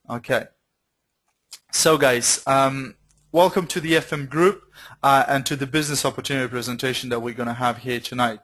Okay. So guys, welcome to the FM group and to the business opportunity presentation that we're going to have here tonight.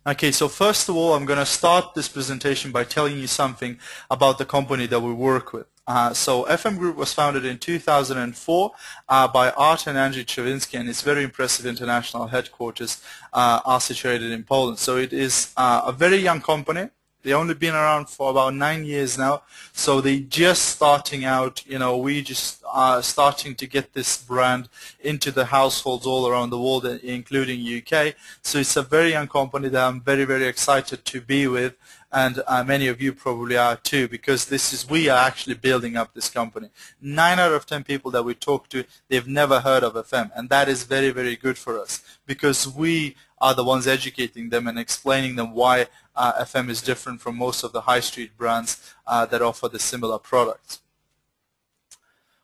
Okay, so first of all, I'm going to start this presentation by telling you something about the company that we work with. So FM Group was founded in 2004 by Art and Andrzej Czerwiński, and its very impressive international headquarters are situated in Poland. So it is a very young company. They've only been around for about 9 years now, so they just starting out. You know, we just are starting to get this brand into the households all around the world, including UK. So it's a very young company that I'm very, very excited to be with, and many of you probably are too, because we are actually building up this company. 9 out of 10 people that we talk to, they've never heard of FM, and that is very, very good for us, because we are the ones educating them and explaining them why FM is different from most of the high street brands that offer the similar products.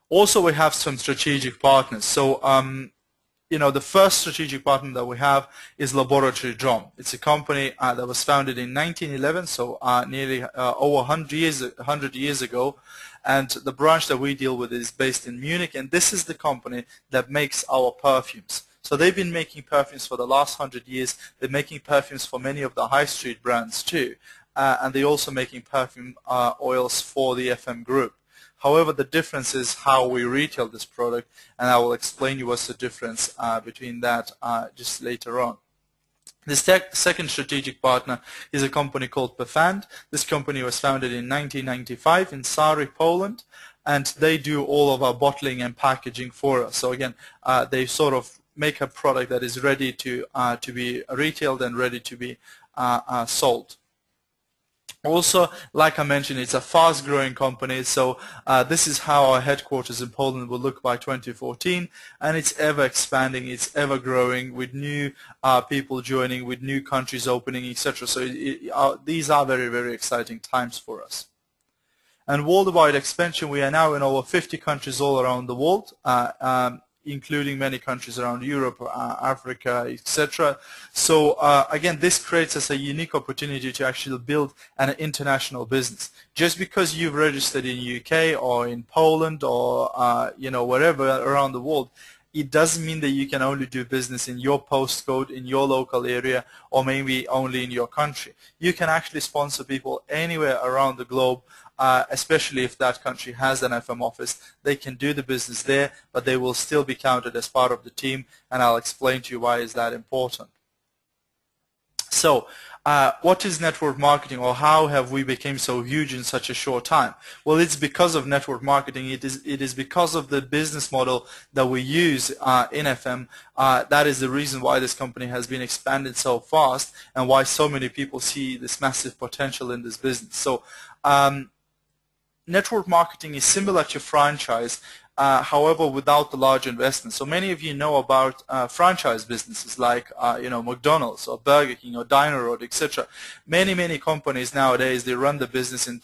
Also, we have some strategic partners. So, you know, the first strategic partner that we have is Laboratory Drum. It's a company that was founded in 1911, so nearly over 100 years ago. And the branch that we deal with is based in Munich, and this is the company that makes our perfumes. So they've been making perfumes for the last 100 years. They're making perfumes for many of the high street brands too. And they're also making perfume oils for the FM group. However, the difference is how we retail this product, and I will explain you what's the difference between that just later on. The second strategic partner is a company called Perfume. This company was founded in 1995 in Sary, Poland, and they do all of our bottling and packaging for us. So again, they sort of make a product that is ready to be retailed and ready to be sold. Also, like I mentioned, it's a fast-growing company, so this is how our headquarters in Poland will look by 2014, and it's ever expanding, it's ever growing, with new people joining, with new countries opening, etc. So these are very, very exciting times for us. And worldwide expansion, we are now in over 50 countries all around the world, including many countries around Europe, Africa, etc. So again, this creates us a unique opportunity to actually build an international business. Just because you've registered in UK or in Poland or you know, wherever around the world, it doesn't mean that you can only do business in your postcode, in your local area, or maybe only in your country. You can actually sponsor people anywhere around the globe, especially if that country has an FM office. They can do the business there, but they will still be counted as part of the team, and I'll explain to you why is that important. So, what is network marketing, or how have we become so huge in such a short time? Well, it's because of network marketing. It is because of the business model that we use in FM. That is the reason why this company has been expanded so fast, and why so many people see this massive potential in this business. So, network marketing is similar to franchise, however, without the large investment. So many of you know about franchise businesses like you know, McDonald's or Burger King or Diner Road, etc. Many companies nowadays, they run the business in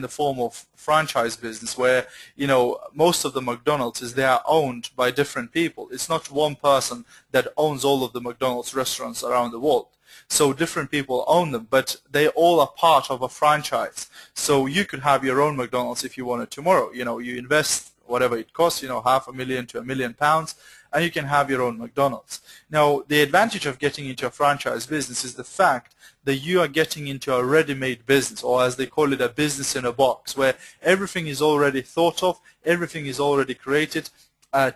the form of franchise business, where, you know, most of the McDonald's they are owned by different people. It's not one person that owns all of the McDonald's restaurants around the world. So different people own them, but they all are part of a franchise. So you could have your own McDonald's if you wanted tomorrow. You know, you invest whatever it costs, you know, £500,000 to £1 million, and you can have your own McDonald's. Now, the advantage of getting into a franchise business is the fact that you are getting into a ready-made business, or as they call it, a business in a box, where everything is already thought of, everything is already created,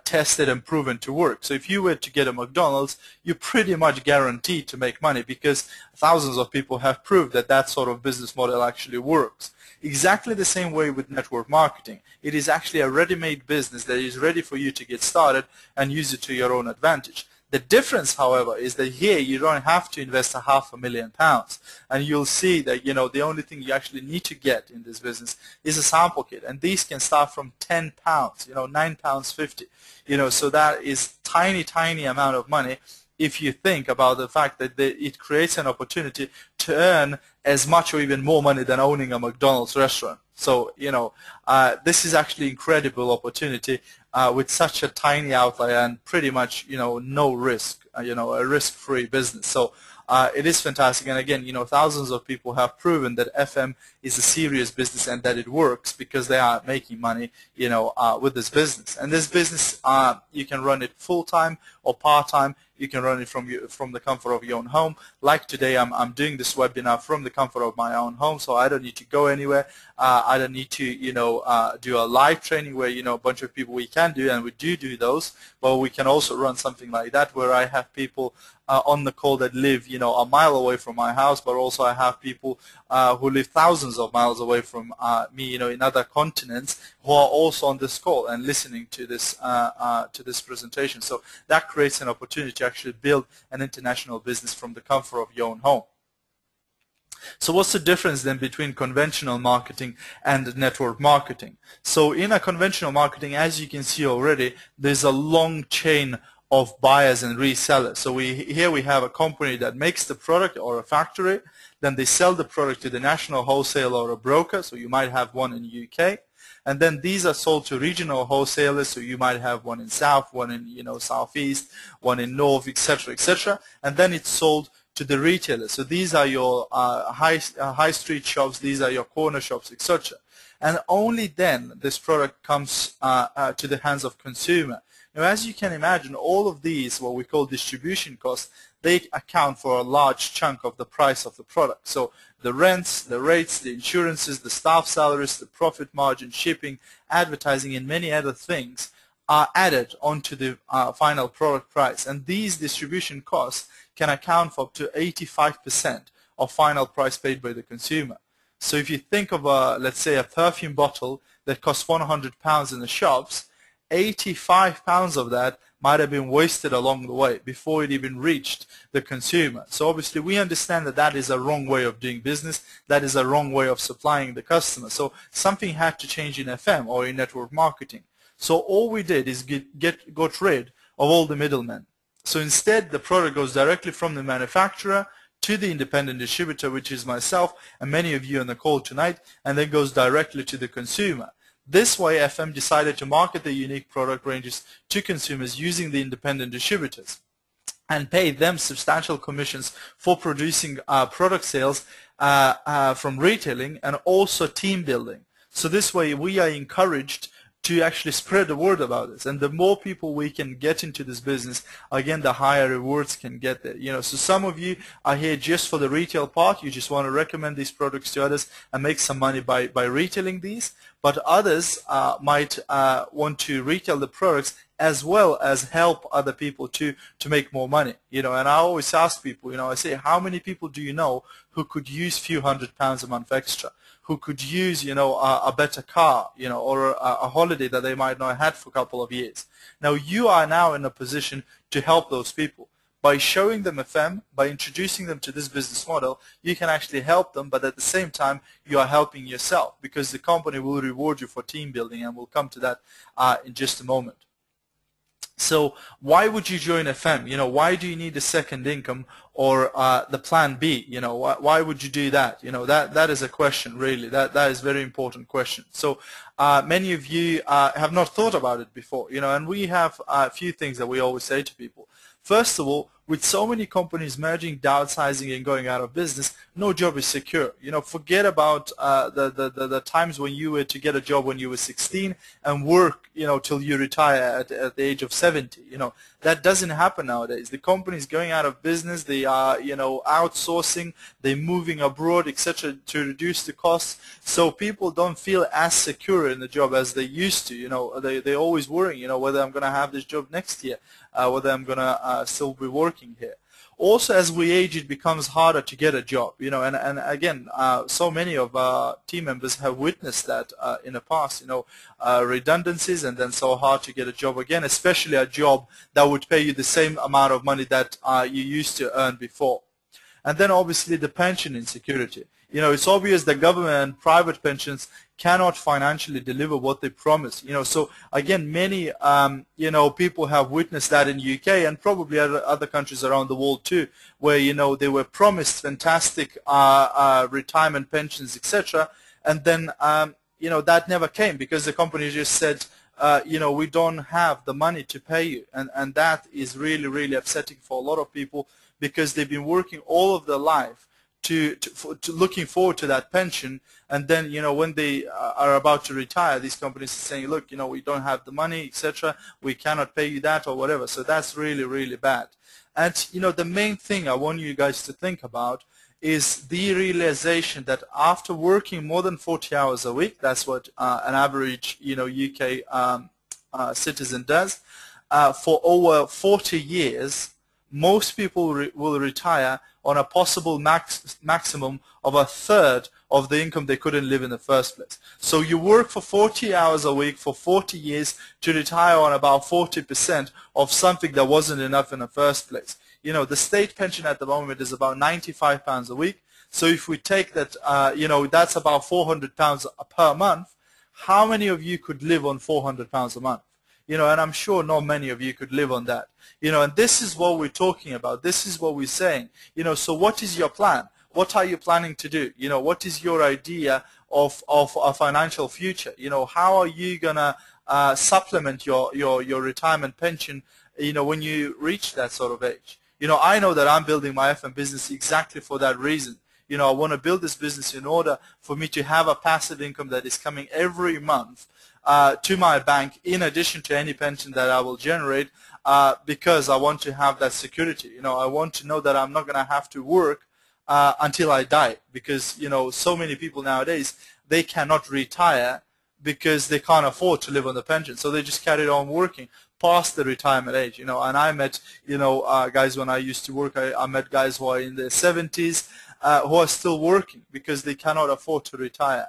tested and proven to work. So if you were to get a McDonald's, you're pretty much guaranteed to make money, because thousands of people have proved that that sort of business model actually works. Exactly the same way with network marketing. It is actually a ready-made business that is ready for you to get started and use it to your own advantage. The difference, however, is that here you don't have to invest £500,000, and you'll see that, you know, the only thing you actually need to get in this business is a sample kit, and these can start from £10, you know, £9.50, you know, so that is tiny amount of money if you think about the fact that it creates an opportunity to earn as much or even more money than owning a McDonald's restaurant. So, you know, this is actually incredible opportunity with such a tiny outlay and pretty much, you know, no risk, you know, a risk-free business. So it is fantastic. And again, you know, thousands of people have proven that FM is a serious business and that it works because they are making money, with this business. And this business, you can run it full-time or part-time. You can run it from the comfort of your own home. Like today, I'm doing this webinar from the comfort of my own home, so I don't need to go anywhere. I don't need to, do a live training where, a bunch of people we can do, and we do those. But we can also run something like that where I have people on the call that live, a mile away from my house, but also I have people who live thousands of miles away from me, in other continents, who are also on this call and listening to this presentation. So that creates an opportunity to actually build an international business from the comfort of your own home. So what's the difference then between conventional marketing and network marketing? So in a conventional marketing, as you can see already, there's a long chain of buyers and resellers. So here we have a company that makes the product, or a factory, then they sell the product to the national wholesaler or a broker, so you might have one in the UK, and then these are sold to regional wholesalers, so you might have one in South, one in Southeast, one in North, etc., etc., and then it's sold to the retailers. So these are your high street shops, these are your corner shops, etc. And only then this product comes to the hands of consumer. Now, as you can imagine, all of these, what we call distribution costs, they account for a large chunk of the price of the product. So the rents, the rates, the insurances, the staff salaries, the profit margin, shipping, advertising, and many other things are added onto the final product price. And these distribution costs can account for up to 85% of final price paid by the consumer. So if you think of, let's say, a perfume bottle that costs £100 in the shops, 85 pounds of that might have been wasted along the way before it even reached the consumer. So obviously we understand that that is a wrong way of doing business, that is a wrong way of supplying the customer. So something had to change in FM or in network marketing. So all we did is got rid of all the middlemen. So instead the product goes directly from the manufacturer to the independent distributor, which is myself and many of you on the call tonight, and then goes directly to the consumer. This way, FM decided to market the unique product ranges to consumers using the independent distributors and pay them substantial commissions for producing product sales from retailing and also team building. So this way, we are encouraged to actually spread the word about this, and the more people we can get into this business, again, the higher rewards can get there. So some of you are here just for the retail part. You just want to recommend these products to others and make some money by retailing these, but others might want to retail the products as well as help other people to make more money. And I always ask people, I say, how many people do you know who could use a few £100 a month extra, who could use, a better car, or a holiday that they might not have had for a couple of years. Now, you are now in a position to help those people. By showing them FM, by introducing them to this business model, you can actually help them, but at the same time, you are helping yourself because the company will reward you for team building, and we'll come to that in just a moment. So why would you join FM? Why do you need a second income or the plan B? Why would you do that? That is a question, really. That is a very important question. So many of you have not thought about it before, and we have a few things that we always say to people. First of all, with so many companies merging, downsizing, and going out of business, no job is secure. Forget about the times when you were to get a job when you were 16 and work, till you retire at the age of 70. That doesn't happen nowadays. The companies going out of business, they are, outsourcing, they're moving abroad, etc., to reduce the costs. So people don't feel as secure in the job as they used to. They're always worrying, whether I'm going to have this job next year, whether I'm going to still be working here. Also, as we age, it becomes harder to get a job, and again, so many of our team members have witnessed that in the past, redundancies, and then so hard to get a job again, especially a job that would pay you the same amount of money that you used to earn before. And then obviously the pension insecurity. It's obvious that government and private pensions cannot financially deliver what they promise. So again, many people have witnessed that in UK and probably other countries around the world too, where they were promised fantastic retirement pensions, etc., and then that never came because the company just said, we don't have the money to pay you, and that is really, really upsetting for a lot of people because they've been working all of their life to looking forward to that pension, and then when they are about to retire, these companies are saying, look, we don't have the money, etc. We cannot pay you that or whatever. So that's really, really bad. And the main thing I want you guys to think about is the realization that after working more than 40 hours a week, that's what an average UK citizen does, for over 40 years, most people will retire on a possible maximum of a third of the income they couldn't live in the first place. So you work for 40 hours a week for 40 years to retire on about 40% of something that wasn't enough in the first place. The state pension at the moment is about £95 a week. So if we take that, that's about £400 per month. How many of you could live on £400 a month? And I'm sure not many of you could live on that. And this is what we're talking about. This is what we're saying. So what is your plan? What are you planning to do? What is your idea of a financial future? How are you gonna supplement your retirement pension? When you reach that sort of age. I know that I'm building my FM business exactly for that reason. I want to build this business in order for me to have a passive income that is coming every month to my bank, in addition to any pension that I will generate, because I want to have that security. I want to know that I'm not going to have to work until I die, because so many people nowadays, they cannot retire because they can't afford to live on the pension, so they just carry on working past the retirement age. And I met guys when I used to work. I met guys who are in their 70s who are still working because they cannot afford to retire.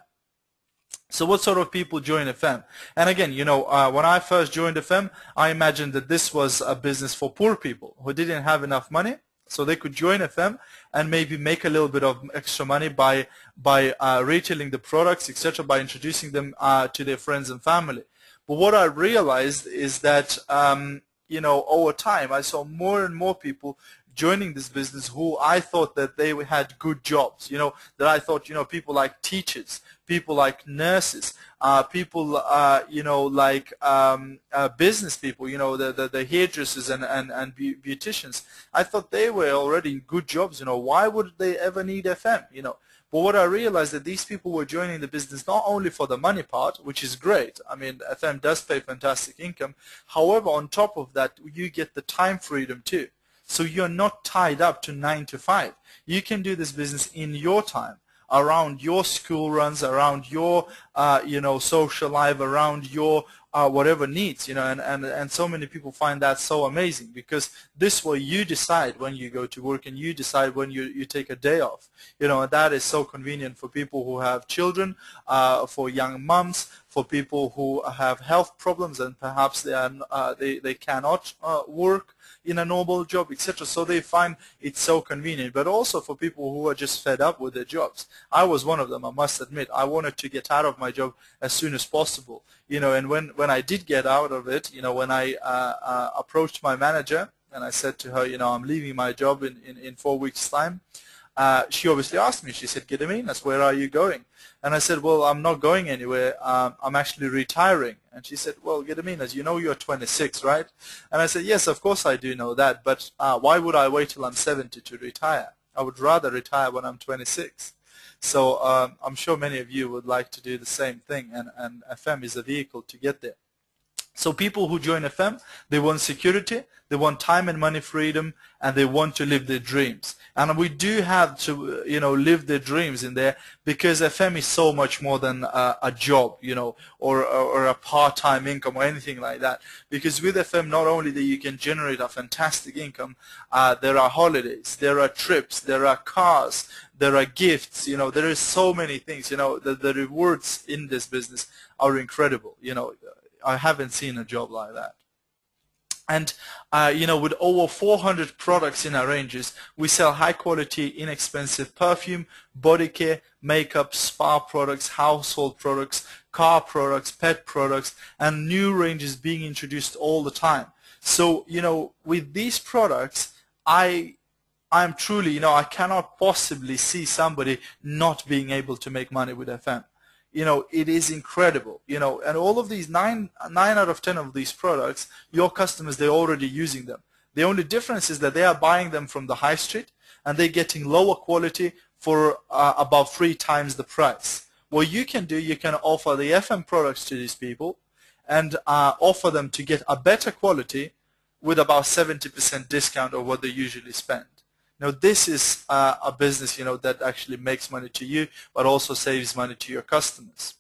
So what sort of people join FM? And again, when I first joined FM, I imagined that this was a business for poor people who didn't have enough money, so they could join FM and maybe make a little bit of extra money by retailing the products, etc., by introducing them to their friends and family. But what I realized is that over time I saw more and more people joining this business who I thought that they had good jobs, that I thought, people like teachers, people like nurses, people, like business people, the hairdressers and beauticians. I thought they were already in good jobs. Why would they ever need FM? But what I realized that these people were joining the business not only for the money part, which is great. I mean, FM does pay fantastic income. However, on top of that, you get the time freedom too. So you're not tied up to 9 to 5. You can do this business in your time, around your school runs, around your social life, around your whatever needs, and so many people find that so amazing, because this way you decide when you go to work and you decide when you take a day off, and that is so convenient for people who have children, for young moms, for people who have health problems and perhaps they cannot work in a normal job, etc. So they find it so convenient. But also for people who are just fed up with their jobs. I was one of them, I must admit. I wanted to get out of my job as soon as possible. And when I did get out of it, when I approached my manager and I said to her, I'm leaving my job in 4 weeks' time, she obviously asked me, she said, Gediminas, where are you going? And I said, well, I'm not going anywhere, I'm actually retiring. And she said, well, Gediminas, you're 26, right? And I said, yes, of course I do know that, but why would I wait till I'm 70 to retire? I would rather retire when I'm 26. So I'm sure many of you would like to do the same thing, and FM is a vehicle to get there. So people who join FM, they want security, they want time and money freedom, and they want to live their dreams. And we do have to, live their dreams in there, because FM is so much more than a job, or a part-time income or anything like that. Because with FM, not only that you can generate a fantastic income, there are holidays, there are trips, there are cars, there are gifts, there is so many things, the rewards in this business are incredible, I haven't seen a job like that. And with over 400 products in our ranges, we sell high quality, inexpensive perfume, body care, makeup, spa products, household products, car products, pet products, and new ranges being introduced all the time. So, with these products, I'm truly, I cannot possibly see somebody not being able to make money with FM. It is incredible, and all of these 9 out of 10 of these products, your customers, they're already using them. The only difference is that they are buying them from the high street, and they're getting lower quality for about 3 times the price. What you can do, you can offer the FM products to these people and offer them to get a better quality with about 70% discount of what they usually spend. Now this is a business, that actually makes money to you, but also saves money to your customers.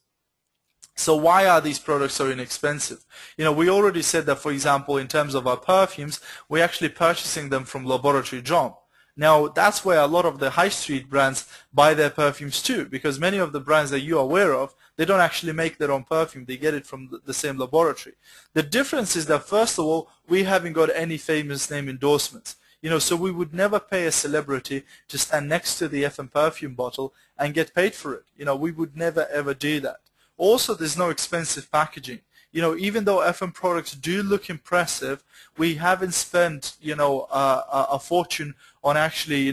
So why are these products so inexpensive? We already said that, for example, in terms of our perfumes, we're actually purchasing them from Laboratory Drum. Now that's where a lot of the high street brands buy their perfumes too, because many of the brands that you're aware of, they don't actually make their own perfume. They get it from the same laboratory. The difference is that, first of all, we haven't got any famous name endorsements. So we would never pay a celebrity to stand next to the FM perfume bottle and get paid for it. We would never ever do that. Also, there's no expensive packaging. Even though FM products do look impressive, we haven't spent, a fortune on actually,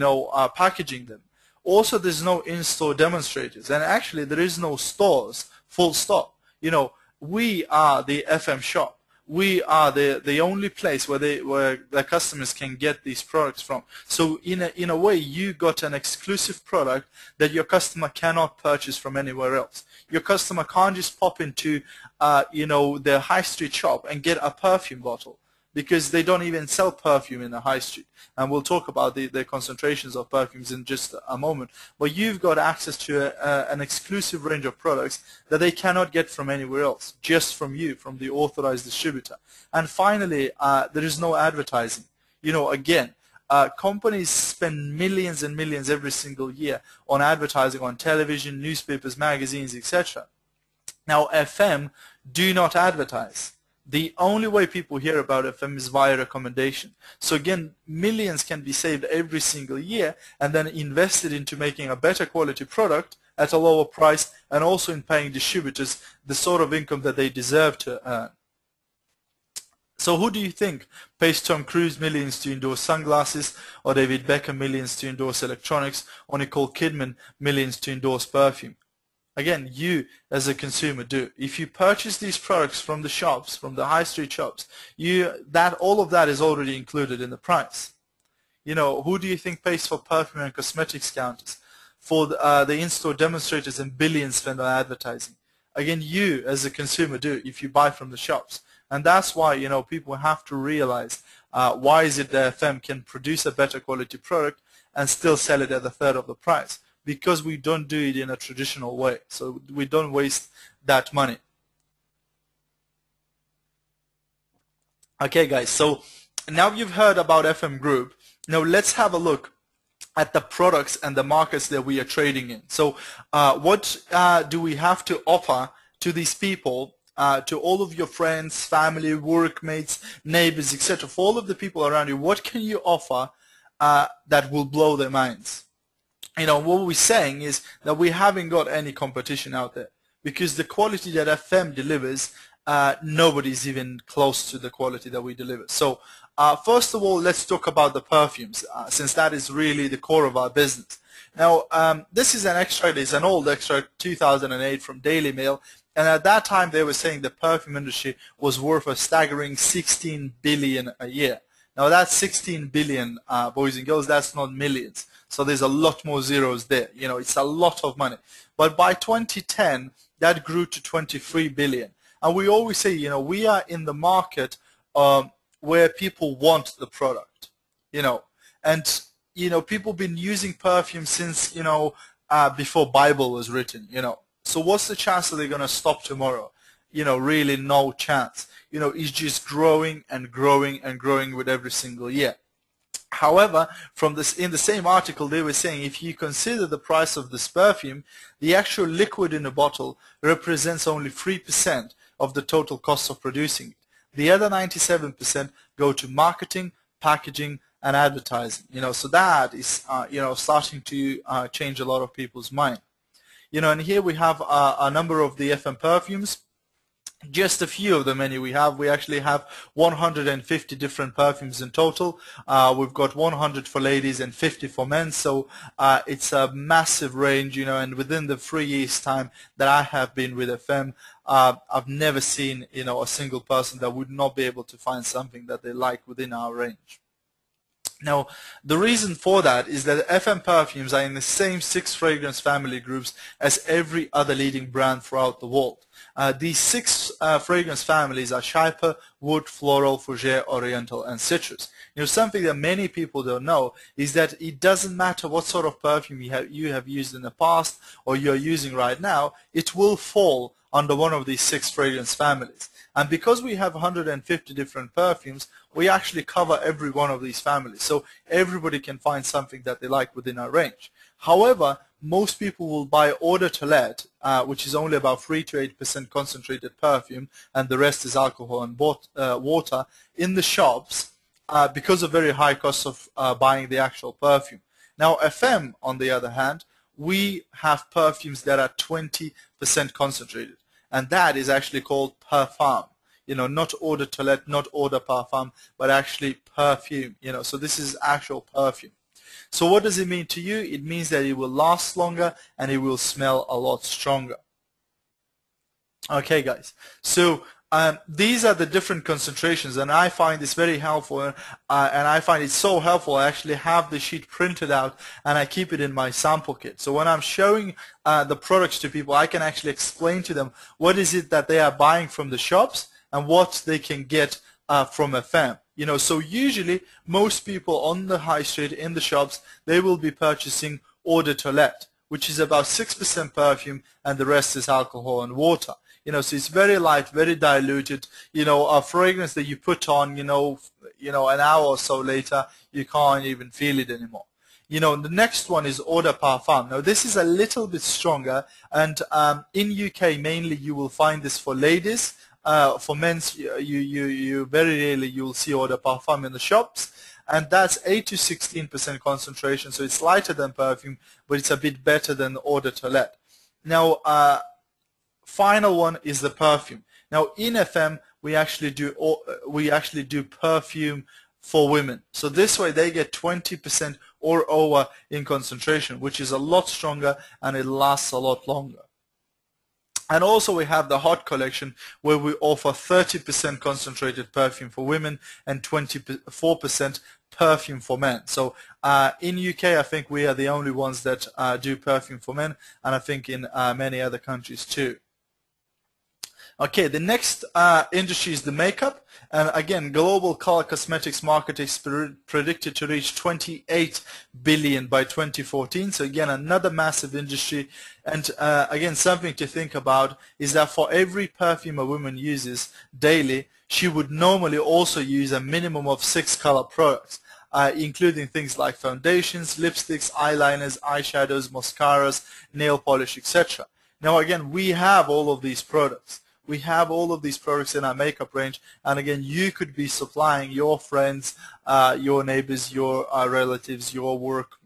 packaging them. Also, there's no in-store demonstrators, and actually there is no stores, full stop. We are the FM shop. We are the only place where the customers can get these products from. So in a way, you got an exclusive product that your customer cannot purchase from anywhere else. Your customer can't just pop into the high street shop and get a perfume bottle, because they don't even sell perfume in the high street. And we'll talk about the concentrations of perfumes in just a moment. But you've got access to an exclusive range of products that they cannot get from anywhere else, just from you, from the authorized distributor. And finally, there is no advertising. Again, companies spend millions and millions every single year on advertising on television, newspapers, magazines, etc. Now, FM do not advertise. The only way people hear about FM is via recommendation. So again, millions can be saved every single year and then invested into making a better quality product at a lower price, and also in paying distributors the sort of income that they deserve to earn. So who do you think pays Tom Cruise millions to endorse sunglasses, or David Beckham millions to endorse electronics, or Nicole Kidman millions to endorse perfume? Again, you as a consumer do. If you purchase these products from the shops, from the high street shops, all of that is already included in the price. Who do you think pays for perfume and cosmetics counters, for the in-store demonstrators and billions spent on advertising? Again, you as a consumer do, if you buy from the shops. And that's why, people have to realize why is it that FM can produce a better quality product and still sell it at a third of the price. Because we don't do it in a traditional way. So we don't waste that money. Okay, guys, so now you've heard about FM Group. Now let's have a look at the products and the markets that we are trading in. So what do we have to offer to these people, to all of your friends, family, workmates, neighbors, etc., for all of the people around you? What can you offer that will blow their minds? What we're saying is that we haven't got any competition out there, because the quality that FM delivers, nobody's even close to the quality that we deliver. So first of all, let's talk about the perfumes, since that is really the core of our business. Now, this is an extract, it's an old extract, 2008, from Daily Mail, and at that time they were saying the perfume industry was worth a staggering 16 billion a year. Now that's 16 billion, boys and girls, that's not millions. So there's a lot more zeros there. It's a lot of money. But by 2010, that grew to 23 billion. And we always say, we are in the market where people want the product. And people have been using perfume since, before Bible was written. So what's the chance that they're going to stop tomorrow? Really no chance. It's just growing and growing and growing with every single year. However, in the same article, they were saying if you consider the price of this perfume, the actual liquid in a bottle represents only 3% of the total cost of producing it. The other 97% go to marketing, packaging, and advertising. So that is, starting to change a lot of people's mind. And here we have a number of the FM perfumes. Just a few of them anyway. We actually have 150 different perfumes in total. We've got 100 for ladies and 50 for men, so it's a massive range, and within the 3 years time that I have been with FM, I've never seen, a single person that would not be able to find something that they like within our range. Now, the reason for that is that FM perfumes are in the same 6 fragrance family groups as every other leading brand throughout the world. These 6 fragrance families are Scheiper, Wood, Floral, Fougere, Oriental, and Citrus. Something that many people don't know is that it doesn't matter what sort of perfume you have used in the past or you're using right now, it will fall under one of these 6 fragrance families. And because we have 150 different perfumes, we actually cover every one of these families. So everybody can find something that they like within our range. However, most people will buy eau de toilette, which is only about 3 to 8% concentrated perfume, and the rest is alcohol and water, in the shops because of very high costs of buying the actual perfume. Now, FM, on the other hand, we have perfumes that are 20% concentrated, and that is actually called Perfume. Not eau de toilette, not eau de parfum, but actually perfume. So this is actual perfume. So what does it mean to you? It means that it will last longer and it will smell a lot stronger. Okay, guys. So these are the different concentrations, and I find this very helpful, and I find it so helpful. I actually have the sheet printed out and I keep it in my sample kit. So when I'm showing the products to people, I can actually explain to them what is it that they are buying from the shops and what they can get from FM. So usually most people on the high street in the shops, they will be purchasing eau de toilette, which is about 6% perfume and the rest is alcohol and water. So it's very light, very diluted. A fragrance that you put on, an hour or so later, you can't even feel it anymore. The next one is eau de parfum. Now this is a little bit stronger, and in UK mainly you will find this for ladies. For men's, you very rarely you will see eau de parfum in the shops, and that's 8 to 16% concentration. So it's lighter than perfume, but it's a bit better than eau de toilette. Now, final one is the perfume. Now in FM we actually do perfume for women. So this way they get 20% or over in concentration, which is a lot stronger and it lasts a lot longer. And also we have the hot collection, where we offer 30% concentrated perfume for women and 24% perfume for men. So in UK I think we are the only ones that do perfume for men, and I think in many other countries too. Okay, the next industry is the makeup, and again, global color cosmetics market is predicted to reach 28 billion by 2014. So again, another massive industry, and again, something to think about is that for every perfume a woman uses daily, she would normally also use a minimum of 6 color products, including things like foundations, lipsticks, eyeliners, eyeshadows, mascaras, nail polish, etc. Now again, we have all of these products. We have all of these products in our makeup range, and again, you could be supplying your friends, your neighbors, your relatives, your work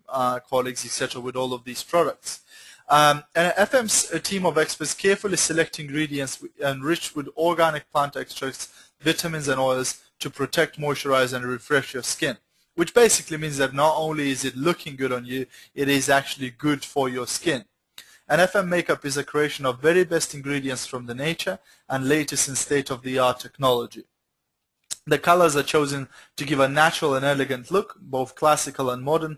colleagues, etc. with all of these products. And FM's team of experts carefully select ingredients enriched with organic plant extracts, vitamins and oils to protect, moisturize and refresh your skin, which basically means that not only is it looking good on you, it is actually good for your skin. And FM makeup is a creation of very best ingredients from the nature and latest in state-of-the-art technology. The colors are chosen to give a natural and elegant look, both classical and modern,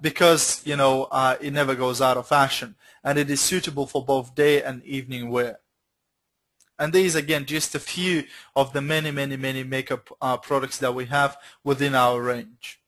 because it never goes out of fashion, and it is suitable for both day and evening wear. And these, again, just a few of the many makeup products that we have within our range.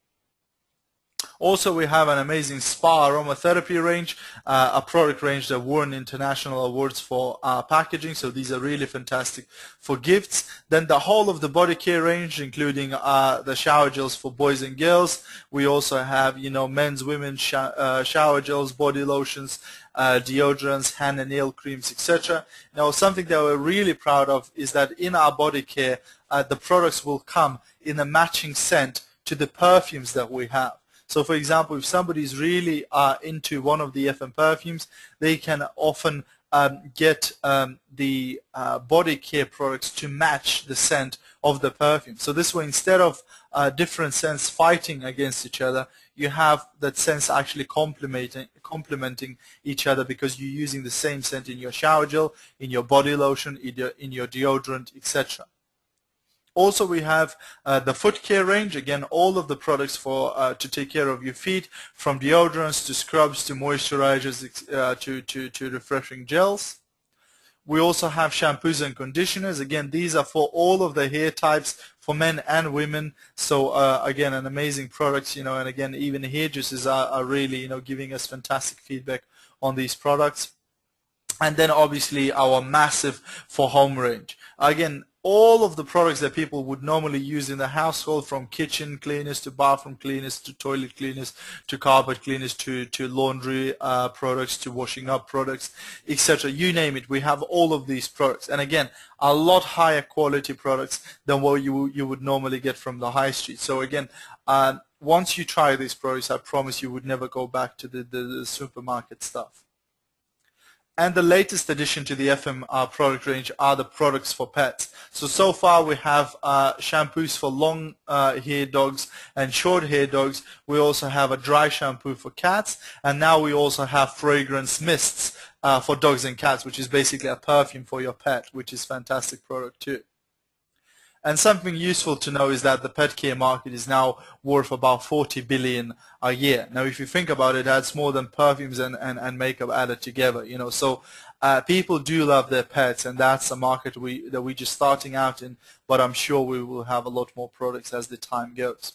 Also, we have an amazing spa aromatherapy range, a product range that won international awards for packaging, so these are really fantastic for gifts. Then the whole of the body care range, including the shower gels for boys and girls. We also have, men's, women's shower gels, body lotions, deodorants, hand and nail creams, etc. Now, something that we're really proud of is that in our body care, the products will come in a matching scent to the perfumes that we have. So for example, if somebody is really into one of the FM perfumes, they can often get the body care products to match the scent of the perfume. So this way, instead of different scents fighting against each other, you have that scents actually complementing each other, because you're using the same scent in your shower gel, in your body lotion, in your deodorant, etc. Also, we have the foot care range. Again, all of the products for to take care of your feet, from deodorants to scrubs to moisturizers to refreshing gels. We also have shampoos and conditioners. Again, these are for all of the hair types, for men and women. So again, an amazing product, you know, and again, even hairdressers are really, you know, giving us fantastic feedback on these products. And then obviously our massive for home range. Again, all of the products that people would normally use in the household, from kitchen cleaners to bathroom cleaners to toilet cleaners to carpet cleaners to laundry products to washing up products, etc. You name it, we have all of these products. And again, a lot higher quality products than what you would normally get from the high street. So again, once you try these products, I promise you would never go back to the supermarket stuff. And the latest addition to the FM product range are the products for pets. So far we have shampoos for long hair dogs and short hair dogs. We also have a dry shampoo for cats, and now we also have fragrance mists for dogs and cats, which is basically a perfume for your pet, which is a fantastic product too. And something useful to know is that the pet care market is now worth about 40 billion a year. Now, if you think about it, that's more than perfumes and makeup added together. You know, so people do love their pets, and that's a market that we're just starting out in. But I'm sure we will have a lot more products as the time goes.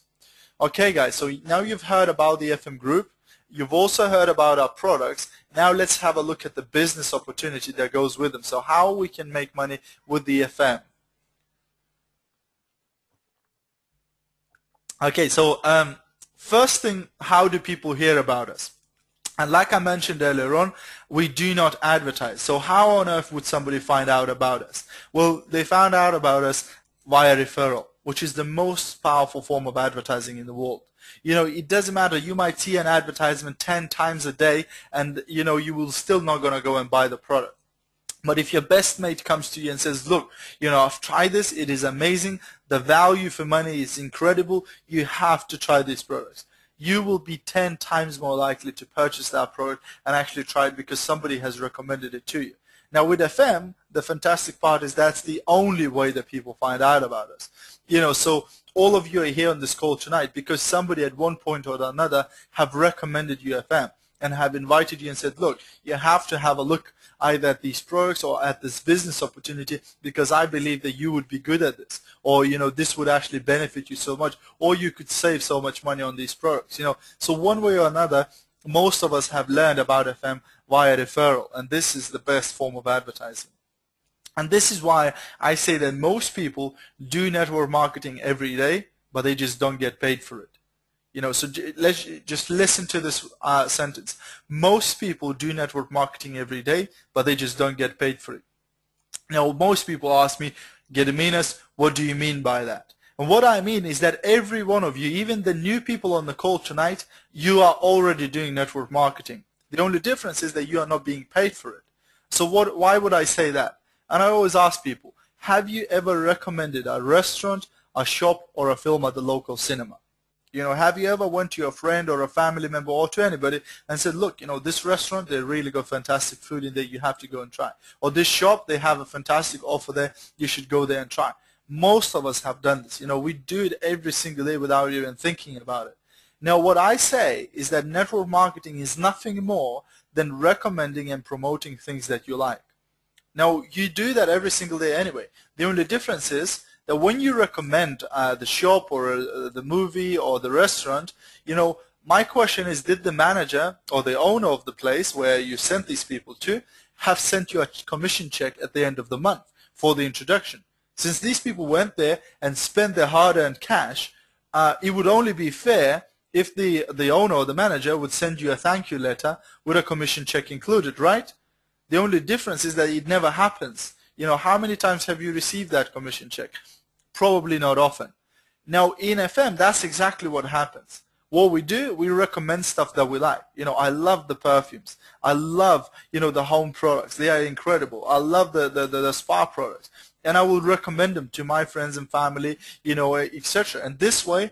Okay, guys. So now you've heard about the FM group. You've also heard about our products. Now let's have a look at the business opportunity that goes with them. So how we can make money with the FM. Okay, so first thing, how do people hear about us? And like I mentioned earlier on, we do not advertise. So how on earth would somebody find out about us? Well, they found out about us via referral, which is the most powerful form of advertising in the world. You know, it doesn't matter. You might see an advertisement 10 times a day, and you know, you will still not going to go and buy the product. But if your best mate comes to you and says, look, you know, I've tried this, it is amazing, the value for money is incredible, you have to try these products, you will be 10 times more likely to purchase that product and actually try it because somebody has recommended it to you. Now with FM, the fantastic part is that's the only way that people find out about us. You know, so all of you are here on this call tonight because somebody at one point or another have recommended you FM and have invited you and said, look, you have to have a look either at these products or at this business opportunity because I believe that you would be good at this, or you know, this would actually benefit you so much, or you could save so much money on these products. You know, so one way or another, most of us have learned about FM via referral, and this is the best form of advertising. And this is why I say that most people do network marketing every day, but they just don't get paid for it. You know, so let's just listen to this sentence. Most people do network marketing every day, but they just don't get paid for it. Now, most people ask me, Gediminas, what do you mean by that? And what I mean is that every one of you, even the new people on the call tonight, you are already doing network marketing. The only difference is that you are not being paid for it. So why would I say that? And I always ask people, have you ever recommended a restaurant, a shop, or a film at the local cinema? You know, have you ever went to a friend or a family member or to anybody and said, look, you know, this restaurant, they really got fantastic food in there, you have to go and try. Or this shop, they have a fantastic offer there, you should go there and try. Most of us have done this. You know, we do it every single day without even thinking about it. Now, what I say is that network marketing is nothing more than recommending and promoting things that you like. Now, you do that every single day anyway. The only difference is that when you recommend the shop or the movie or the restaurant, you know, my question is, did the manager or the owner of the place where you sent these people to have sent you a commission check at the end of the month for the introduction? Since these people went there and spent their hard-earned cash, it would only be fair if the owner or the manager would send you a thank you letter with a commission check included, right? The only difference is that it never happens. You know, how many times have you received that commission check? Probably not often. Now in FM, that's exactly what happens. What we do, we recommend stuff that we like. You know, I love the perfumes. I love, you know, the home products. They are incredible. I love the spa products. And I will recommend them to my friends and family, you know, etc. And this way,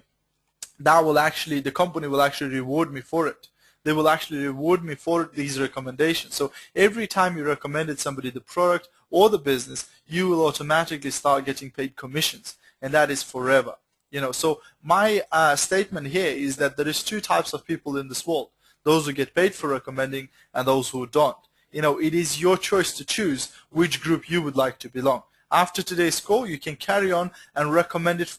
that will actually, the company will actually reward me for it. They will actually reward me for these recommendations. So every time you recommended somebody the product or the business, you will automatically start getting paid commissions. and that is forever. So my statement here is that there is two types of people in this world: those who get paid for recommending and those who don't. It is your choice to choose which group you would like to belong. After today's call, you can carry on and recommend it,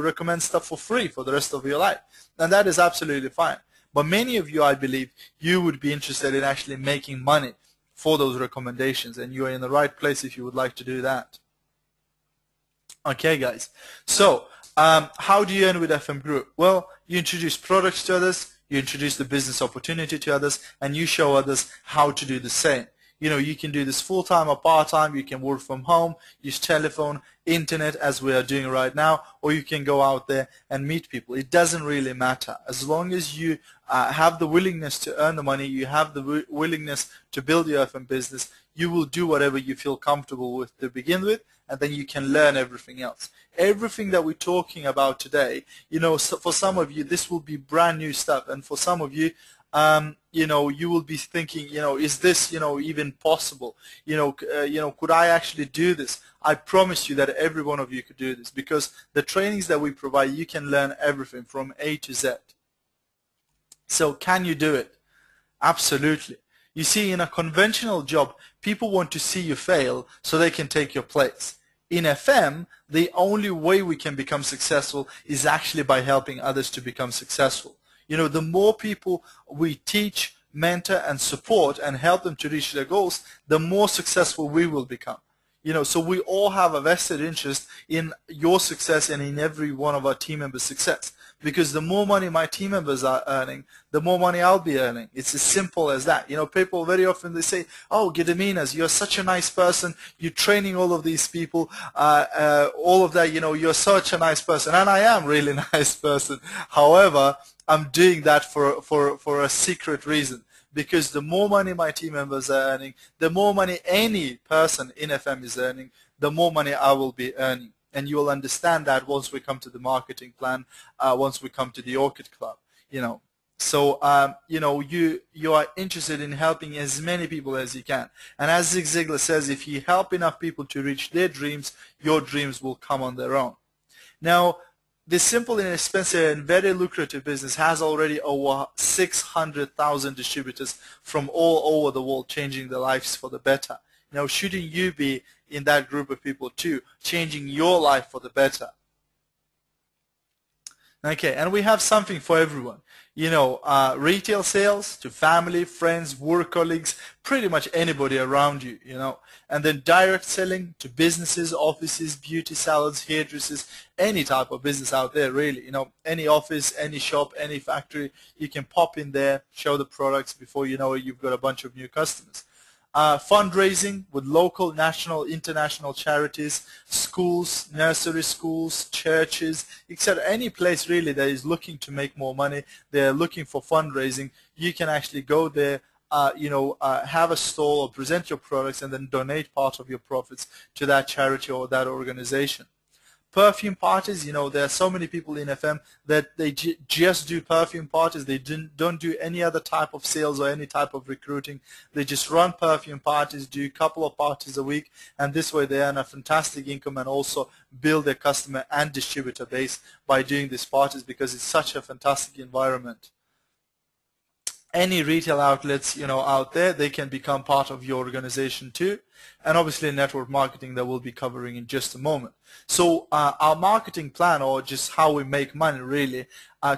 recommend stuff for free for the rest of your life, and that is absolutely fine. But many of you, I believe, you would be interested in actually making money for those recommendations, and you are in the right place if you would like to do that. Okay, guys. So, how do you earn with FM Group? Well, you introduce products to others, you introduce the business opportunity to others, and you show others how to do the same. You can do this full-time or part-time. You can work from home, use telephone, internet, as we are doing right now, or you can go out there and meet people. It doesn't really matter. As long as you have the willingness to earn the money, you have the willingness to build your FM business, you will do whatever you feel comfortable with to begin with, and then you can learn everything else. Everything that we're talking about today, so for some of you, this will be brand new stuff, and for some of you, you will be thinking, is this, even possible? Could I actually do this? I promise you that every one of you could do this, because the trainings that we provide, you can learn everything from A to Z. So can you do it? Absolutely. You see, in a conventional job, people want to see you fail so they can take your place. In FM, the only way we can become successful is actually by helping others to become successful. The more people we teach, mentor, and support and help them to reach their goals, the more successful we will become. So we all have a vested interest in your success and in every one of our team members' success. Because the more money my team members are earning, the more money I'll be earning. It's as simple as that. People very often, they say, oh, Gediminas, you're such a nice person. You're training all of these people, all of that, you're such a nice person. And I am a really nice person. However, I'm doing that for a secret reason. Because the more money my team members are earning, the more money any person in FM is earning, the more money I will be earning. And you will understand that once we come to the marketing plan, once we come to the Orchid Club, So, you are interested in helping as many people as you can. And as Zig Ziglar says, if you help enough people to reach their dreams, your dreams will come on their own. Now, this simple, inexpensive, and very lucrative business has already over 600,000 distributors from all over the world, changing their lives for the better. Now, shouldn't you be in that group of people too, changing your life for the better? Okay, and we have something for everyone. Retail sales to family, friends, work colleagues, pretty much anybody around you, And then direct selling to businesses, offices, beauty salons, hairdressers, any type of business out there, really. Any office, any shop, any factory, you can pop in there, show the products. Before you know it, you've got a bunch of new customers. Fundraising with local, national, international charities, schools, nursery schools, churches, etc. Any place really that is looking to make more money, they're looking for fundraising, you can actually go there, have a stall or present your products and then donate part of your profits to that charity or that organization. Perfume parties, there are so many people in FM that they just do perfume parties. They don't do any other type of sales or any type of recruiting. They just run perfume parties, do a couple of parties a week, and this way they earn a fantastic income and also build their customer and distributor base by doing these parties, because it's such a fantastic environment. Any retail outlets, out there, they can become part of your organization too. And obviously network marketing that we'll be covering in just a moment. So our marketing plan, or just how we make money really,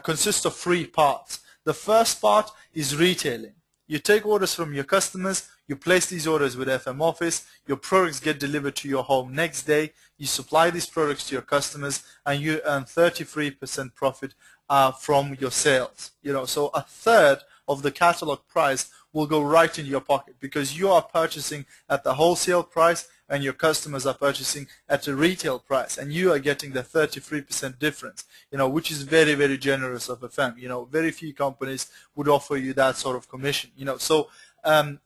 consists of 3 parts. The first part is retailing. You take orders from your customers, you place these orders with FM office, your products get delivered to your home next day, you supply these products to your customers, and you earn 33% profit from your sales. So a third of the catalog price will go right into your pocket, because you are purchasing at the wholesale price and your customers are purchasing at the retail price, and you are getting the 33% difference, which is very, very generous of FM. Very few companies would offer you that sort of commission. So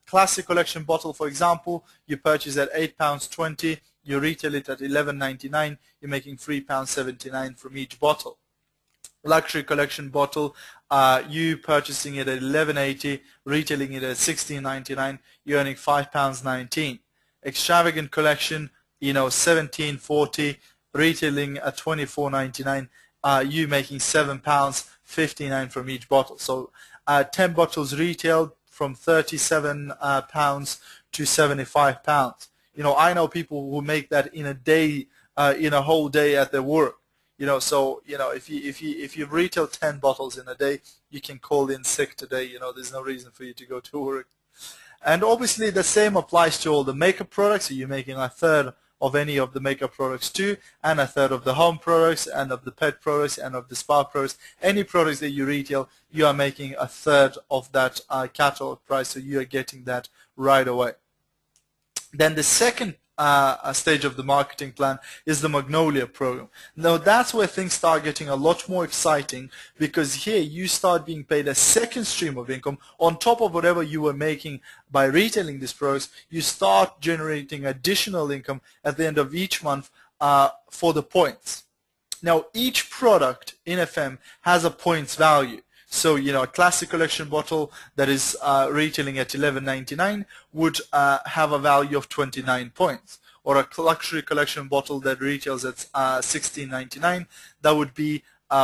classic collection bottle, for example, you purchase at £8.20, you retail it at £11.99, you're making £3.79 from each bottle. Luxury collection bottle, you purchasing it at £11.80, retailing it at £16.99, you're earning £5.19. Extravagant collection, £17.40, retailing at £24.99, you making £7.59 from each bottle. So 10 bottles retailed from £37 to £75. You know, I know people who make that in a day, in a whole day at their work. You know, so you know, if you retail 10 bottles in a day, you can call in sick today. You know, there's no reason for you to go to work. And obviously, the same applies to all the makeup products. So you're making a third of any of the makeup products too, and a third of the home products, and of the pet products, and of the spa products. Any products that you retail, you are making a third of that catalog price. So you are getting that right away. Then the second stage of the marketing plan is the Magnolia program. Now that's where things start getting a lot more exciting, because here you start being paid a second stream of income on top of whatever you were making by retailing these products. You start generating additional income at the end of each month for the points. Now each product in FM has a points value. So, you know, a classic collection bottle that is retailing at $11.99 would have a value of 29 points. Or a luxury collection bottle that retails at $16.99, that would be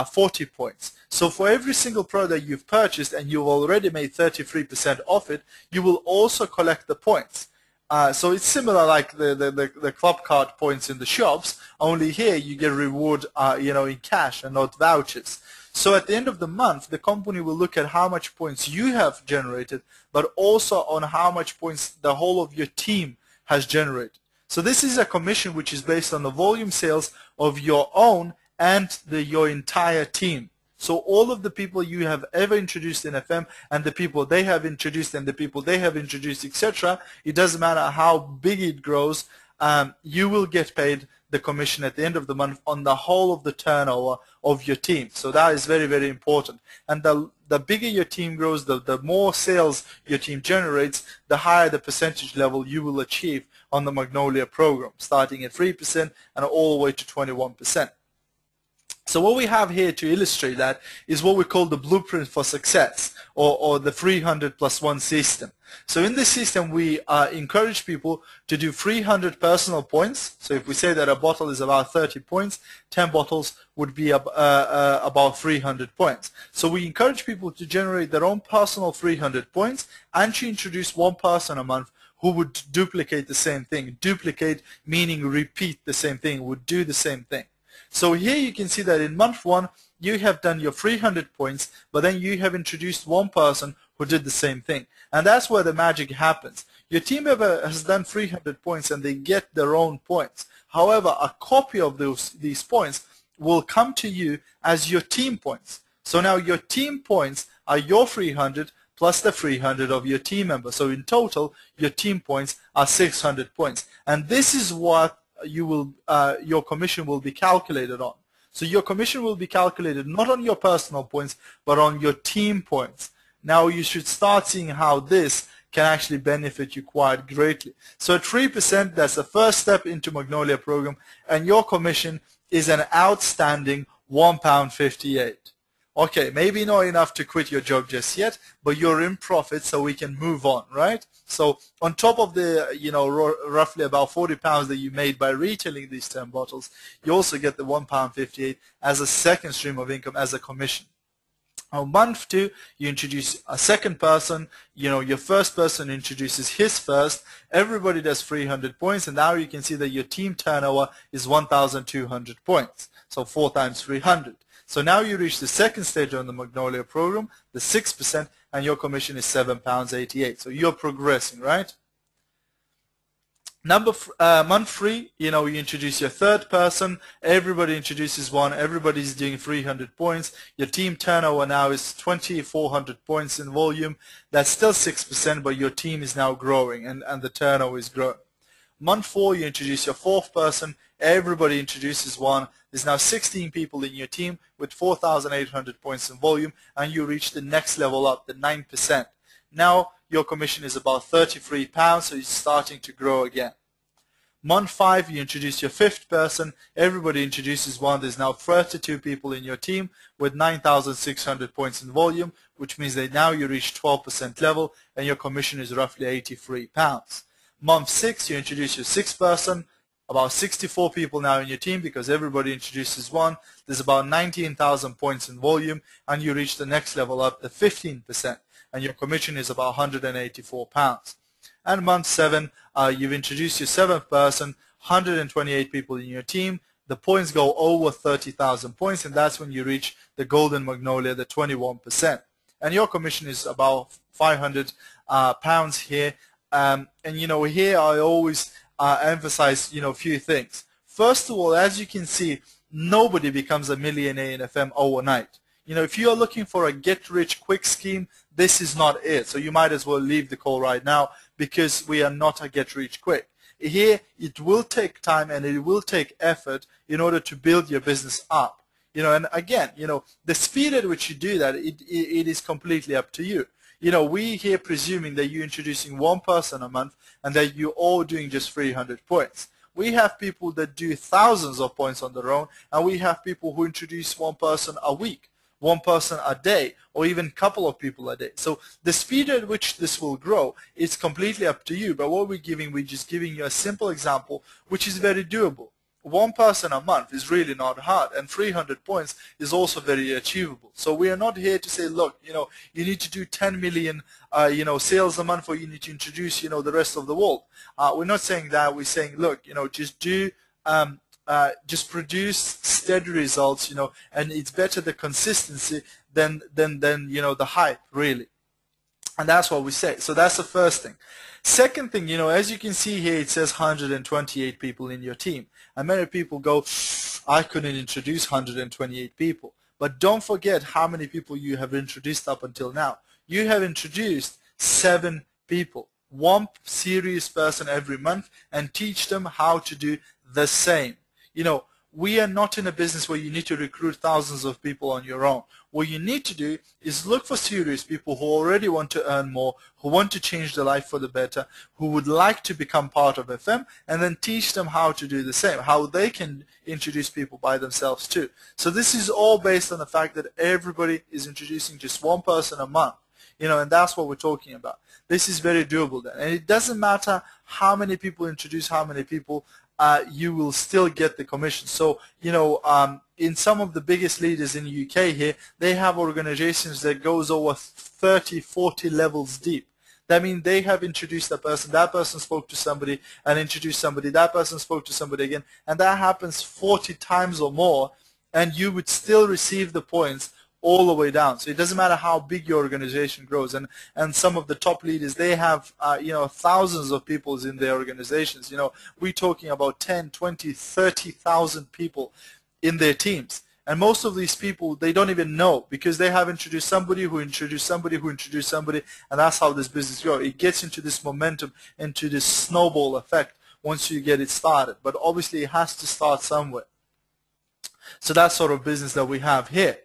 40 points. So for every single product that you've purchased and you've already made 33% off it, you will also collect the points. So it's similar like the club card points in the shops, only here you get reward you know, in cash and not vouchers. So at the end of the month, the company will look at how much points you have generated, but also on how much points the whole of your team has generated. So this is a commission which is based on the volume sales of your own and your entire team. So all of the people you have ever introduced in FM, and the people they have introduced, and the people they have introduced, etc., it doesn't matter how big it grows, you will get paid the commission at the end of the month on the whole of the turnover of your team. So that is very, very important. And the bigger your team grows, the more sales your team generates, the higher the percentage level you will achieve on the Magnolia program, starting at 3% and all the way to 21%. So what we have here to illustrate that is what we call the blueprint for success, or the 300+1 system. So in this system, we encourage people to do 300 personal points. So if we say that a bottle is about 30 points, 10 bottles would be about 300 points. So we encourage people to generate their own personal 300 points and to introduce one person a month who would duplicate the same thing. Duplicate meaning repeat the same thing, would do the same thing. So here you can see that in month 1, you have done your 300 points, but then you have introduced one person who did the same thing. And that's where the magic happens. Your team member has done 300 points and they get their own points. However, a copy of these points will come to you as your team points. So now your team points are your 300 plus the 300 of your team member. So in total, your team points are 600 points. And this is what your commission will be calculated on. So your commission will be calculated not on your personal points, but on your team points. Now you should start seeing how this can actually benefit you quite greatly. So at 3%, that's the first step into Magnolia program, and your commission is an outstanding £1.58. Okay, maybe not enough to quit your job just yet, but you're in profit, so we can move on, right? So on top of the, you know, roughly about £40 that you made by retailing these 10 bottles, you also get the £1.58 as a second stream of income as a commission. On month 2, you introduce a second person. You know, your first person introduces his first. Everybody does 300 points, and now you can see that your team turnover is 1,200 points. So 4 times 300. So now you reach the second stage on the Magnolia program, the 6%, and your commission is £7.88. So you're progressing, right? Month 3, you know, you introduce your third person. Everybody introduces one. Everybody's doing 300 points. Your team turnover now is 2,400 points in volume. That's still 6%, but your team is now growing, and the turnover is growing. Month 4, you introduce your fourth person. Everybody introduces one. There's now 16 people in your team with 4,800 points in volume, and you reach the next level up, the 9%. Now your commission is about £33, so it's starting to grow again. Month 5, you introduce your fifth person. Everybody introduces one. There's now 32 people in your team with 9,600 points in volume, which means that now you reach 12% level, and your commission is roughly £83. Month 6, you introduce your sixth person. about 64 people now in your team because everybody introduces one. There's about 19,000 points in volume, and you reach the next level up to 15%, and your commission is about £184. And month 7, you've introduced your 7th person, 128 people in your team. The points go over 30,000 points, and that's when you reach the golden Magnolia, the 21%. And your commission is about £500 here. And here I always emphasize a few things. First of all, as you can see, nobody becomes a millionaire in FM overnight. If you are looking for a get-rich-quick scheme, this is not it. So you might as well leave the call right now, because we are not a get-rich-quick. Here, it will take time and it will take effort in order to build your business up. And again, the speed at which you do that, it is completely up to you. We here presuming that you're introducing one person a month and that you're all doing just 300 points. We have people that do thousands of points on their own, and we have people who introduce one person a week, one person a day, or even a couple of people a day. So the speed at which this will grow is completely up to you. But what we're just giving you a simple example, which is very doable. One person a month is really not hard, and 300 points is also very achievable. So we are not here to say, look, you need to do 10 million, sales a month, or you need to introduce, the rest of the world. We're not saying that. We're saying, look, just do, just produce steady results, and it's better the consistency than the hype, really. And that's what we say. So that's the first thing. Second thing, as you can see here, it says 128 people in your team. And many people go, I couldn't introduce 128 people. But don't forget how many people you have introduced up until now. You have introduced 7 people. One serious person every month, and teach them how to do the same. We are not in a business where you need to recruit thousands of people on your own. What you need to do is look for serious people who already want to earn more, who want to change their life for the better, who would like to become part of FM, and then teach them how to do the same, how they can introduce people by themselves too. So this is all based on the fact that everybody is introducing just one person a month. And that's what we're talking about. This is very doable then. And it doesn't matter how many people introduce how many people, you will still get the commission. So, in some of the biggest leaders in the UK here, they have organizations that goes over 30, 40 levels deep. That means they have introduced that person spoke to somebody and introduced somebody, that person spoke to somebody again, and that happens 40 times or more, and you would still receive the points all the way down. So it doesn't matter how big your organization grows. And some of the top leaders, they have thousands of people in their organizations. We're talking about 10, 20, 30,000 people in their teams. And most of these people, they don't even know, because they have introduced somebody who introduced somebody who introduced somebody, and that's how this business goes. It gets into this momentum, into this snowball effect once you get it started. But obviously it has to start somewhere. So that's sort of business that we have here.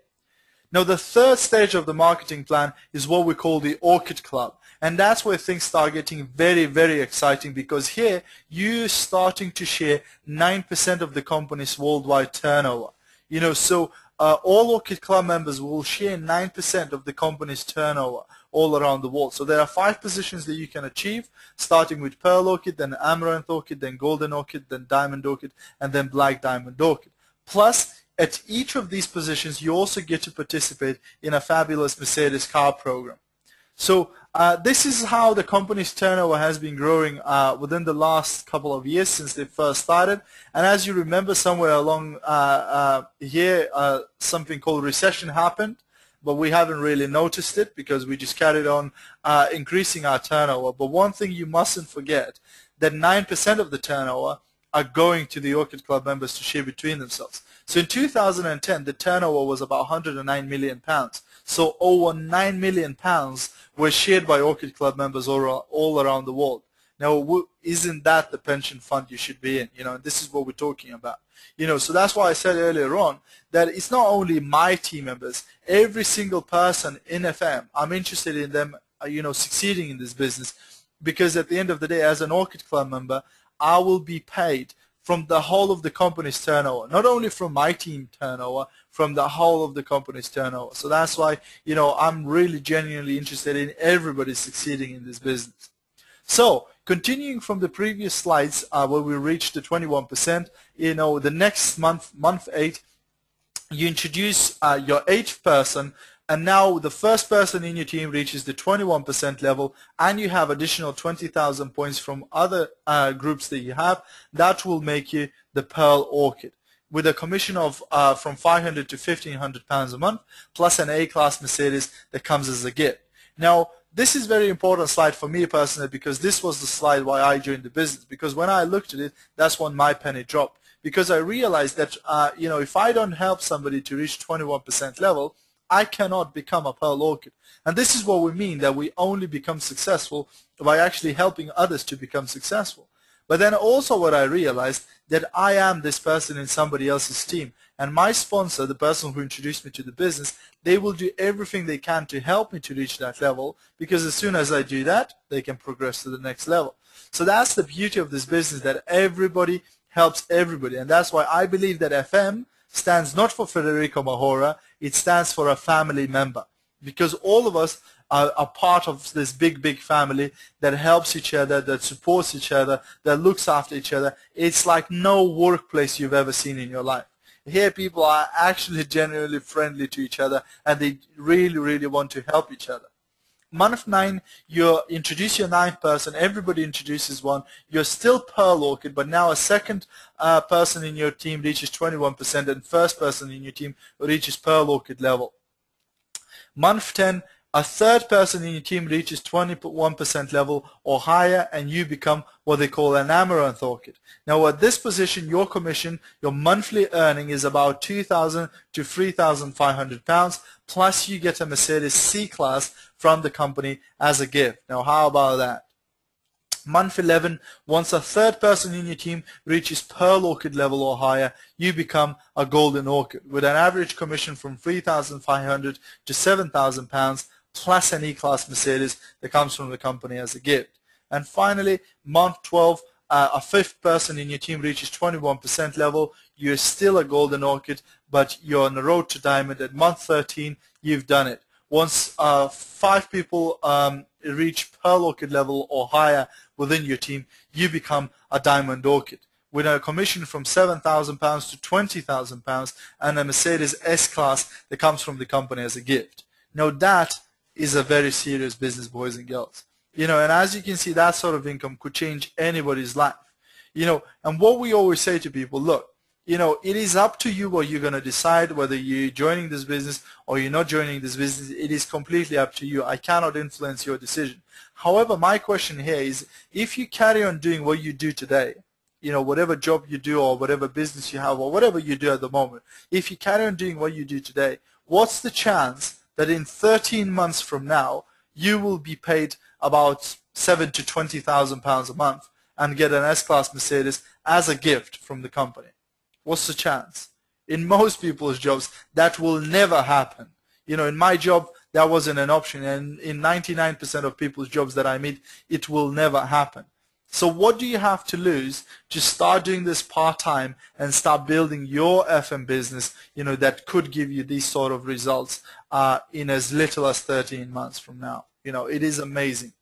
Now, the third stage of the marketing plan is what we call the Orchid Club. And that's where things start getting very, very exciting, because here you're starting to share 9% of the company's worldwide turnover. So all Orchid Club members will share 9% of the company's turnover all around the world. So there are 5 positions that you can achieve, starting with Pearl Orchid, then Amaranth Orchid, then Golden Orchid, then Diamond Orchid, and then Black Diamond Orchid. Plus, at each of these positions, you also get to participate in a fabulous Mercedes car program. So this is how the company's turnover has been growing within the last couple of years since they first started. And as you remember, somewhere along here, something called recession happened, but we haven't really noticed it because we just carried on increasing our turnover. But one thing you mustn't forget, that 9% of the turnover are going to the Orchid Club members to share between themselves. So in 2010, the turnover was about £109 million. So over £9 million were shared by Orchid Club members all around the world. Now, isn't that the pension fund you should be in? This is what we're talking about. So that's why I said earlier on that it's not only my team members. Every single person in FM, I'm interested in them, succeeding in this business, because at the end of the day, as an Orchid Club member, I will be paid from the whole of the company's turnover, not only from my team turnover, from the whole of the company's turnover. So that's why, I'm really genuinely interested in everybody succeeding in this business. So, continuing from the previous slides where we reached the 21%, the next month, month 8, you introduce your 8th person, and now the first person in your team reaches the 21% level, and you have additional 20,000 points from other groups that you have. That will make you the Pearl Orchid, with a commission of from 500 to 1,500 pounds a month, plus an A-class Mercedes that comes as a gift. Now, this is a very important slide for me personally, because this was the slide why I joined the business, because when I looked at it, that's when my penny dropped, because I realized that if I don't help somebody to reach 21% level, I cannot become a Pearl Orchid. And this is what we mean, that we only become successful by actually helping others to become successful. But then also what I realized, that I am this person in somebody else's team, and my sponsor, the person who introduced me to the business, they will do everything they can to help me to reach that level, because as soon as I do that, they can progress to the next level. So that's the beauty of this business, that everybody helps everybody, and that's why I believe that FM stands not for Federico Mahora, it stands for a family member, because all of us are part of this big family that helps each other, that supports each other, that looks after each other. It's like no workplace you've ever seen in your life. Here people are actually genuinely friendly to each other, and they really want to help each other. Month 9, you introduce your 9th person, everybody introduces one, you're still Pearl Orchid, but now a second person in your team reaches 21%, and first person in your team reaches Pearl Orchid level. Month 10, a third person in your team reaches 21% level or higher, and you become what they call an Amaranth Orchid. Now at this position, your commission, your monthly earning is about 2,000 to 3,500 pounds, plus you get a Mercedes C-Class from the company as a gift. Now how about that? Month 11, once a third person in your team reaches Pearl Orchid level or higher, you become a Golden Orchid, with an average commission from 3,500 to 7,000 pounds, plus an E-Class Mercedes that comes from the company as a gift. And finally, month 12, a 5th person in your team reaches 21% level, you're still a Golden Orchid, but you're on the road to Diamond. At month 13, you've done it. Once 5 people reach Pearl Orchid level or higher within your team, you become a Diamond Orchid, with a commission from 7,000 pounds to 20,000 pounds, and a Mercedes S-Class that comes from the company as a gift. Now that is a very serious business, boys and girls. And as you can see, that sort of income could change anybody's life. And what we always say to people, look, it is up to you what you're going to decide, whether you're joining this business or you're not joining this business. It is completely up to you. I cannot influence your decision. However, my question here is, if you carry on doing what you do today, whatever job you do or whatever business you have or whatever you do at the moment, if you carry on doing what you do today, what's the chance that in 13 months from now you will be paid about 7,000 to 20,000 pounds a month and get an S-Class Mercedes as a gift from the company? What's the chance? In most people's jobs, that will never happen. In my job, that wasn't an option, and in 99% of people's jobs that I meet, it will never happen. So what do you have to lose to start doing this part-time and start building your FM business, that could give you these sort of results in as little as 13 months from now? It is amazing.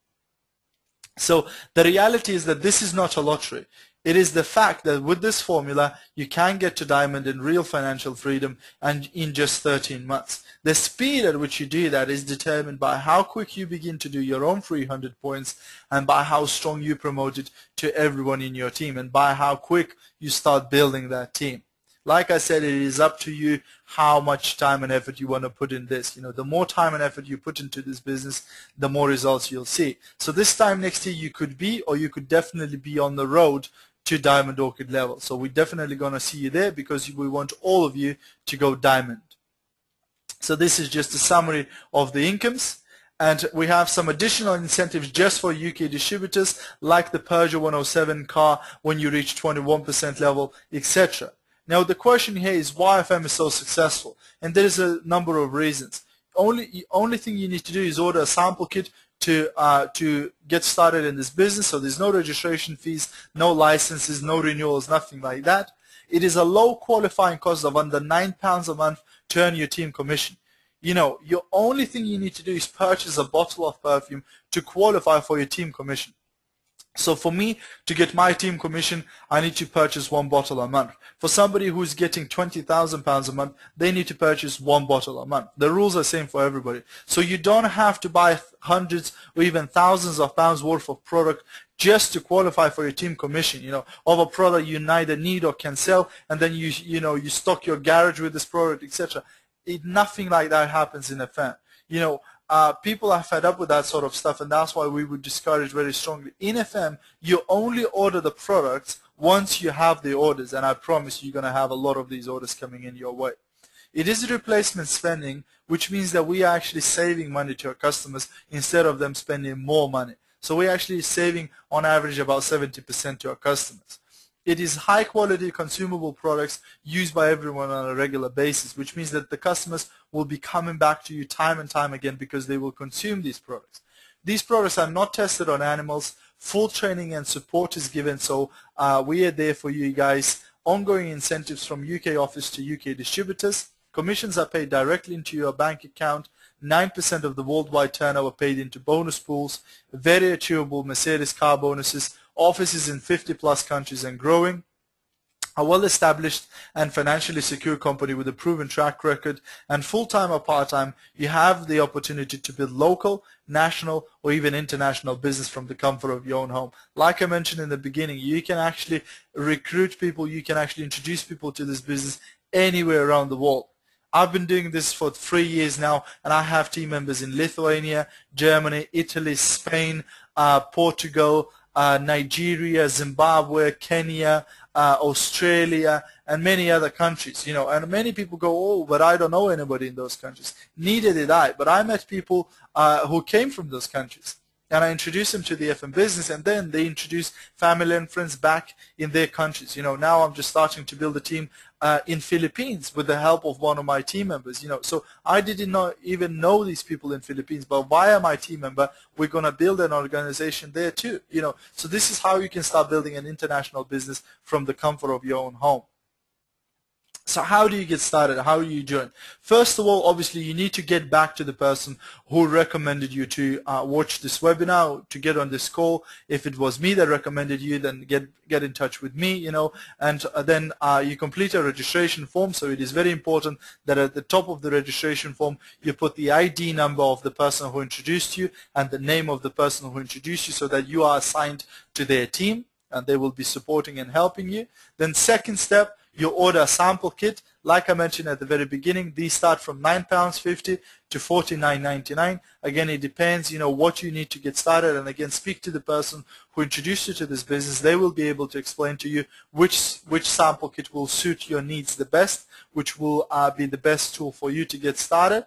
So the reality is that this is not a lottery. It is the fact that with this formula, you can get to Diamond in real financial freedom and in just 13 months. The speed at which you do that is determined by how quick you begin to do your own 300 points, and by how strong you promote it to everyone in your team, and by how quick you start building that team. Like I said, it is up to you how much time and effort you want to put in this. The more time and effort you put into this business, the more results you'll see. So this time next year, you could be, or you could definitely be on the road to Diamond Orchid level. So we're definitely going to see you there, because we want all of you to go Diamond. So this is just a summary of the incomes, and we have some additional incentives just for UK distributors, like the Peugeot 107 car when you reach 21% level, etc. Now the question here is, why FM is so successful? And there is a number of reasons. Only thing you need to do is order a sample kit to get started in this business. So there's no registration fees, no licenses, no renewals, nothing like that. It is a low qualifying cost of under £9 a month to earn your team commission. Your only thing you need to do is purchase a bottle of perfume to qualify for your team commission. So for me to get my team commission, I need to purchase 1 bottle a month. For somebody who's getting £20,000 a month, they need to purchase 1 bottle a month. The rules are the same for everybody. So you don't have to buy hundreds or even thousands of pounds worth of product just to qualify for your team commission, of a product you neither need or can sell, and then you stock your garage with this product, etc. Nothing like that happens in FM. People are fed up with that sort of stuff, and that's why we would discourage very strongly. In FM, you only order the products once you have the orders, and I promise you're going to have a lot of these orders coming in your way. It is replacement spending, which means that we are actually saving money to our customers instead of them spending more money. So we're actually saving on average about 70% to our customers. It is high quality consumable products used by everyone on a regular basis, which means that the customers will be coming back to you time and time again because they will consume these products. These products are not tested on animals. Full training and support is given, so we are there for you guys. Ongoing incentives from UK office to UK distributors. Commissions are paid directly into your bank account. 9% of the worldwide turnover paid into bonus pools. Very achievable Mercedes car bonuses. Offices in 50+ countries and growing. A well-established and financially secure company with a proven track record, and full-time or part-time, you have the opportunity to build local, national, or even international business from the comfort of your own home. Like I mentioned in the beginning, you can actually recruit people, you can actually introduce people to this business anywhere around the world. I've been doing this for 3 years now, and I have team members in Lithuania, Germany, Italy, Spain, Portugal, Nigeria, Zimbabwe, Kenya, Australia, and many other countries. And many people go, oh, but I don't know anybody in those countries. Neither did I, but I met people who came from those countries, and I introduced them to the FM business, and then they introduced family and friends back in their countries. Now I'm just starting to build a team in Philippines with the help of one of my team members. So I didn't even know these people in Philippines, but via my team member, we're going to build an organization there too. So this is how you can start building an international business from the comfort of your own home. So how do you get started? How do you join? First of all, obviously, you need to get back to the person who recommended you to watch this webinar, to get on this call. If it was me that recommended you, then get in touch with me, and then you complete a registration form. So it is very important that at the top of the registration form, you put the ID number of the person who introduced you and the name of the person who introduced you, so that you are assigned to their team and they will be supporting and helping you. Then second step, you order a sample kit. Like I mentioned at the very beginning, these start from £9.50 to £49.99. Again, it depends, what you need to get started. And again, speak to the person who introduced you to this business. They will be able to explain to you which sample kit will suit your needs the best, which will be the best tool for you to get started.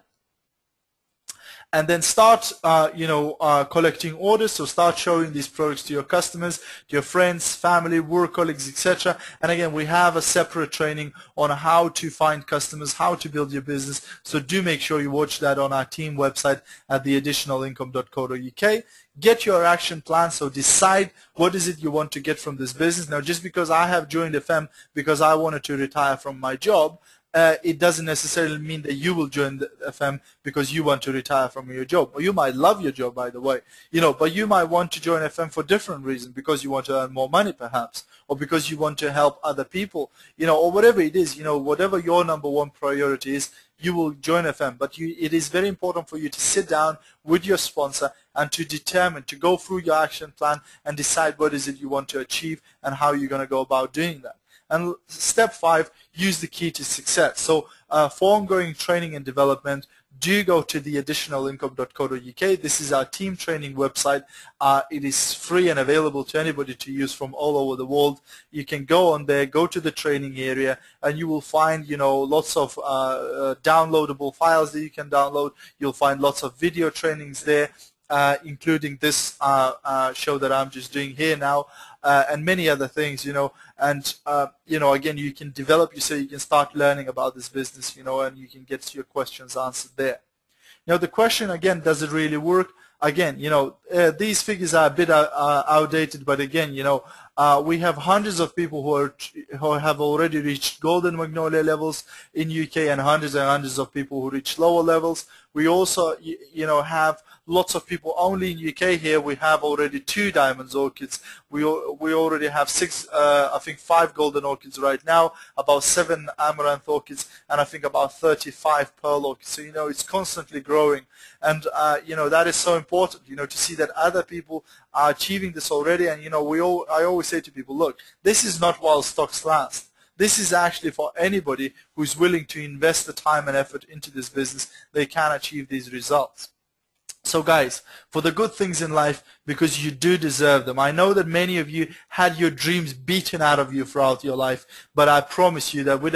And then start, collecting orders. So start showing these products to your customers, to your friends, family, work colleagues, etc. And again, we have a separate training on how to find customers, how to build your business. So do make sure you watch that on our team website at theadditionalincome.co.uk. Get your action plan. So decide what is it you want to get from this business. Now, just because I have joined FM because I wanted to retire from my job, it doesn't necessarily mean that you will join the FM because you want to retire from your job. Or you might love your job, by the way, but you might want to join FM for different reasons, because you want to earn more money perhaps, or because you want to help other people, or whatever it is, whatever your number one priority is, you will join FM. But it is very important for you to sit down with your sponsor and to determine, to go through your action plan and decide what is it you want to achieve and how you're going to go about doing that. And step 5, use the key to success. So for ongoing training and development, do go to theadditionalincome.co.uk. This is our team training website. It is free and available to anybody to use from all over the world. You can go on there, go to the training area, and you will find, lots of downloadable files that you can download. You'll find lots of video trainings there, including this show that I'm just doing here now, and many other things, and again, you can develop, so you can start learning about this business, and you can get your questions answered there. Now, the question again, does it really work? Again, these figures are a bit outdated, but again, We have hundreds of people who have already reached golden Magnolia levels in UK, and hundreds of people who reach lower levels. We also, have lots of people only in UK. Here we have already 2 diamonds orchids. We already have 5 golden orchids right now, about 7 amaranth orchids, and I think about 35 pearl orchids. So it's constantly growing, and that is so important. To see that other people are achieving this already. And I always say to people, look, this is not while stocks last. This is actually for anybody who's willing to invest the time and effort into this business. They can achieve these results. So guys, for the good things in life, because you do deserve them. I know that many of you had your dreams beaten out of you throughout your life, but I promise you that with